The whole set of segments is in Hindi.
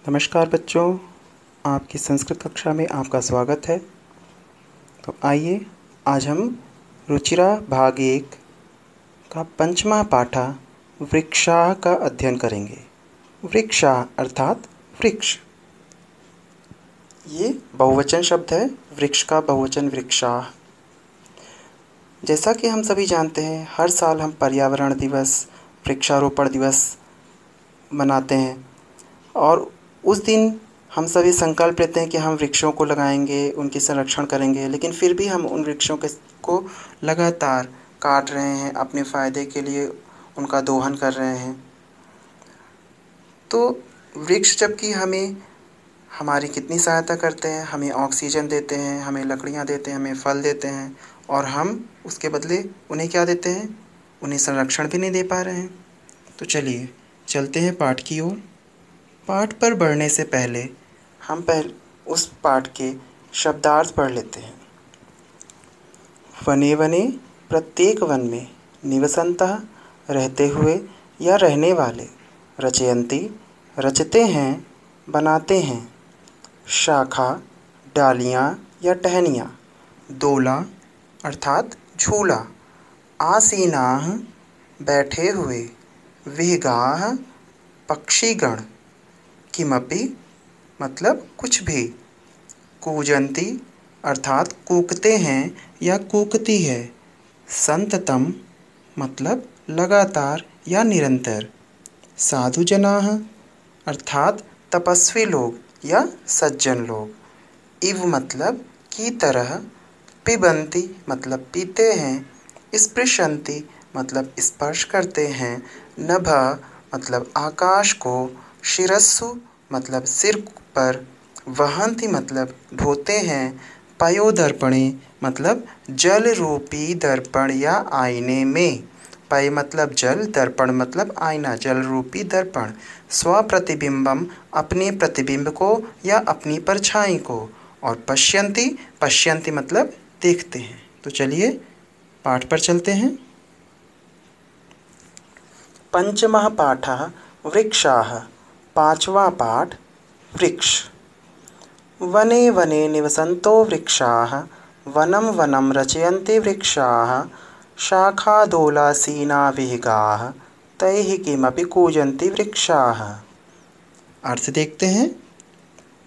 नमस्कार बच्चों, आपकी संस्कृत कक्षा में आपका स्वागत है। तो आइए आज हम रुचिरा भाग 1 का पंचमा पाठा वृक्षाः का अध्ययन करेंगे। वृक्षाः अर्थात वृक्ष। ये बहुवचन शब्द है। वृक्ष का बहुवचन वृक्षाः। जैसा कि हम सभी जानते हैं, हर साल हम पर्यावरण दिवस, वृक्षारोपण दिवस मनाते हैं और उस दिन हम सभी संकल्प लेते हैं कि हम वृक्षों को लगाएंगे, उनकी संरक्षण करेंगे, लेकिन फिर भी हम उन वृक्षों को लगातार काट रहे हैं, अपने फ़ायदे के लिए उनका दोहन कर रहे हैं। तो वृक्ष जबकि हमें हमारी कितनी सहायता करते हैं, हमें ऑक्सीजन देते हैं, हमें लकड़ियाँ देते हैं, हमें फल देते हैं, और हम उसके बदले उन्हें क्या देते हैं? उन्हें संरक्षण भी नहीं दे पा रहे हैं। तो चलिए चलते हैं पाठ की ओर। पाठ पर बढ़ने से पहले हम उस पाठ के शब्दार्थ पढ़ लेते हैं। वने वने प्रत्येक वन में, निवसन्तः रहते हुए या रहने वाले, रचयन्ति रचते हैं, बनाते हैं, शाखा डालियाँ या टहनियाँ, दोला अर्थात झूला, आसीनाः बैठे हुए, विहगाः पक्षीगण, किमपि मतलब कुछ भी, कूजन्ति अर्थात कूकते हैं या कूकती है, संततम मतलब लगातार या निरंतर, साधुजनाः अर्थात तपस्वी लोग या सज्जन लोग, इव मतलब की तरह, पिबन्ति मतलब पीते हैं, स्पृशन्ति मतलब स्पर्श करते हैं, नभ मतलब आकाश को, शिरस्सु मतलब सिर पर, वहन्ति मतलब ढोते हैं, पयोदर्पणे मतलब जल रूपी दर्पण या आईने में, पय मतलब जल, दर्पण मतलब आईना, जल रूपी दर्पण, स्वप्रतिबिंबम अपने प्रतिबिंब को या अपनी परछाई को, और पश्यन्ति, पश्यन्ति मतलब देखते हैं। तो चलिए पाठ पर चलते हैं। पंचमः पाठः वृक्षाः। पांचवा पाठ वृक्ष। वने वने निवसन्तो वृक्षाः, वनं वनं रचयन्ति वृक्षाः, शाखादोलासीना विहगाः, तैः किमपि कूजन्ति वृक्षाः। अर्थ देखते हैं।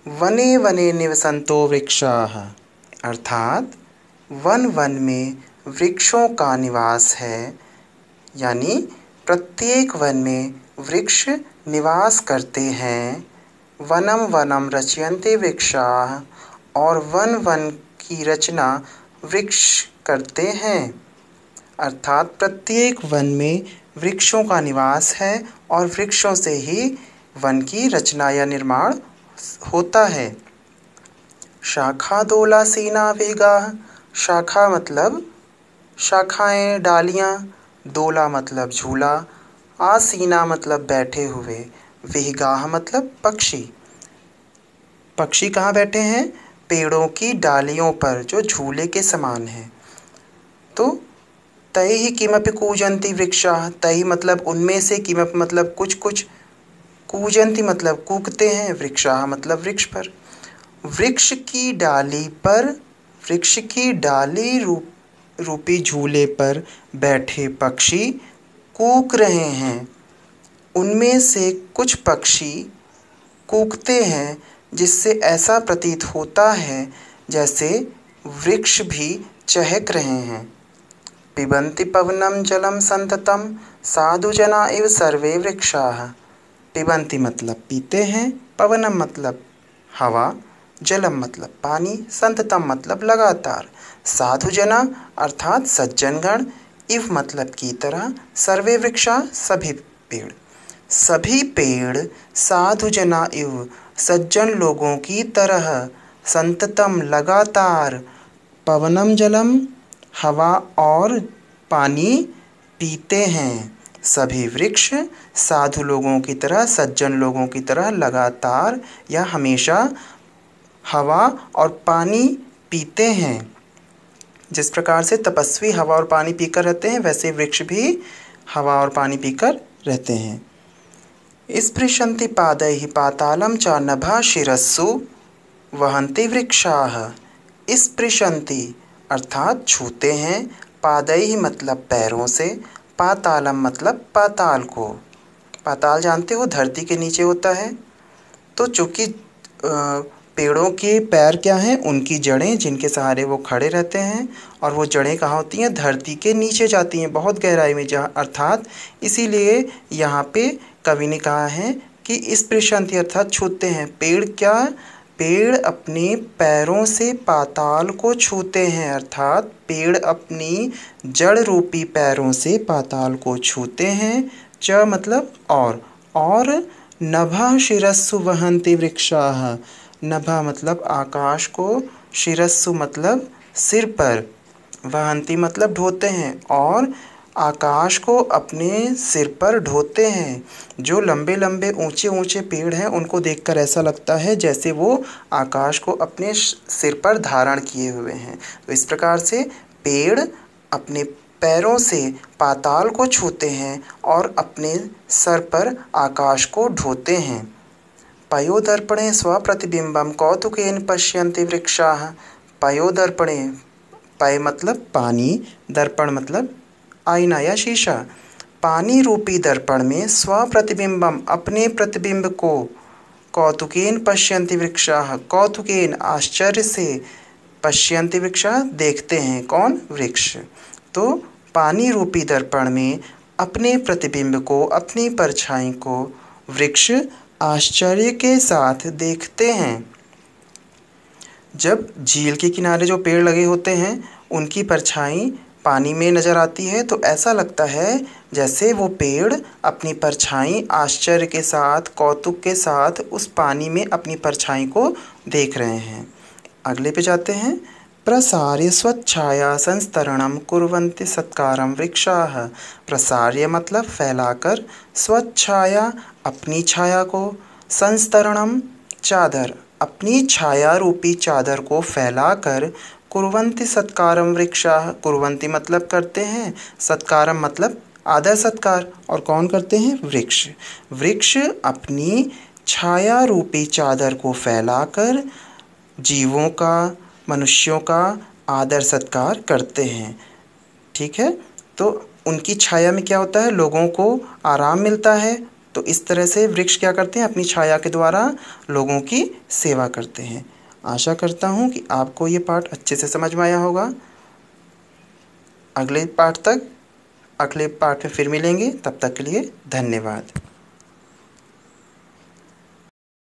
वने वने निवसन्तो वृक्षाः अर्थात वन वन में वृक्षों का निवास है, यानी प्रत्येक वन में वृक्ष निवास करते हैं। वनम वनम रचयन्ति वृक्षाः और वन वन की रचना वृक्ष करते हैं, अर्थात प्रत्येक वन में वृक्षों का निवास है और वृक्षों से ही वन की रचना या निर्माण होता है। शाखादोलासीना विहगाः, शाखा मतलब शाखाएं, डालियाँ, दोला मतलब झूला, आसीना मतलब बैठे हुए, विहगाः मतलब पक्षी। पक्षी कहाँ बैठे हैं? पेड़ों की डालियों पर, जो झूले के समान है। तो तैः किमपि कूजन्ति वृक्षाः, तैः मतलब उनमें से, किमपि मतलब कुछ कुछ, कूजन्ति मतलब कूकते हैं, वृक्षाः मतलब वृक्ष पर। वृक्ष की डाली पर, वृक्ष की डाली रूपी झूले पर बैठे पक्षी कूक रहे हैं। उनमें से कुछ पक्षी कूकते हैं, जिससे ऐसा प्रतीत होता है जैसे वृक्ष भी चहक रहे हैं। पिबन्ति पवनं जलं सन्ततं, साधुजना इव सर्वे वृक्षाः। पिबन्ति मतलब पीते हैं, पवनम मतलब हवा, जलम मतलब पानी, संततम मतलब लगातार, साधुजना अर्थात सज्जनगण, इव मतलब की तरह, सर्वे वृक्षा सभी पेड़, सभी पेड़ साधुजना इव सज्जन लोगों की तरह, संततम लगातार, पवनम जलम हवा और पानी पीते हैं। सभी वृक्ष साधु लोगों की तरह, सज्जन लोगों की तरह लगातार या हमेशा हवा और पानी पीते हैं। जिस प्रकार से तपस्वी हवा और पानी पीकर रहते हैं, वैसे वृक्ष भी हवा और पानी पीकर रहते हैं। स्पृशन्ति पादैः पातालं च नभः शिरस्सु वहन्ति वृक्षाः। स्पृशन्ति अर्थात छूते हैं, पादैः मतलब पैरों से, पातालम मतलब पाताल को। पाताल जानते हो, धरती के नीचे होता है। तो चूँकि पेड़ों के पैर क्या हैं, उनकी जड़ें जिनके सहारे वो खड़े रहते हैं, और वो जड़ें कहाँ होती हैं, धरती के नीचे जाती हैं, बहुत गहराई में, जहाँ अर्थात इसीलिए यहाँ पे कवि ने कहा है कि स्पृशन्ति अर्थात छूते हैं। पेड़ क्या, पेड़ अपने पैरों से पाताल को छूते हैं, अर्थात पेड़ अपनी जड़ रूपी पैरों से पाताल को छूते हैं। च मतलब और नभः शिरस्सु वहन्ति वृक्षाः। नभः मतलब आकाश को, शिरस्सु मतलब सिर पर, वहन्ति मतलब ढोते हैं, और आकाश को अपने सिर पर ढोते हैं। जो लंबे लंबे ऊंचे ऊंचे पेड़ हैं, उनको देखकर ऐसा लगता है जैसे वो आकाश को अपने सिर पर धारण किए हुए हैं। तो इस प्रकार से पेड़ अपने पैरों से पाताल को छूते हैं और अपने सर पर आकाश को ढोते हैं। पयोदर्पणे स्वप्रतिबिंबं कौतुकेन पश्यन्ति वृक्षाः। पयोदर्पणे, पय मतलब पानी, दर्पण मतलब आईना या शीशा। पानी रूपी दर्पण में स्वप्रतिबिंबम अपने प्रतिबिंब को, कौतुकेन पश्यन्ति वृक्षाः कौतुकेन आश्चर्य से, पश्यन्ति वृक्षाः देखते हैं, कौन, वृक्ष। तो पानी रूपी दर्पण में अपने प्रतिबिंब को, अपनी परछाई को वृक्ष आश्चर्य के साथ देखते हैं। जब झील के किनारे जो पेड़ लगे होते हैं, उनकी परछाई पानी में नज़र आती है, तो ऐसा लगता है जैसे वो पेड़ अपनी परछाई आश्चर्य के साथ, कौतुक के साथ उस पानी में अपनी परछाई को देख रहे हैं। अगले पे जाते हैं। प्रसार्य स्वच्छाया संस्तरणं कुर्वन्ति सत्कारं वृक्षाः। प्रसार्य मतलब फैलाकर, स्वच्छाया अपनी छाया को, संस्तरणं चादर, अपनी छाया रूपी चादर को फैलाकर, कुर्वन्ति सत्कारं वृक्षाः, कुर्वन्ति मतलब करते हैं, सत्कारम मतलब आदर सत्कार, और कौन करते हैं, वृक्ष। वृक्ष अपनी छाया रूपी चादर को फैलाकर जीवों का, मनुष्यों का आदर सत्कार करते हैं। ठीक है, तो उनकी छाया में क्या होता है, लोगों को आराम मिलता है। तो इस तरह से वृक्ष क्या करते हैं, अपनी छाया के द्वारा लोगों की सेवा करते हैं। आशा करता हूँ कि आपको ये पाठ अच्छे से समझ में आया होगा। अगले पाठ में फिर मिलेंगे, तब तक के लिए धन्यवाद।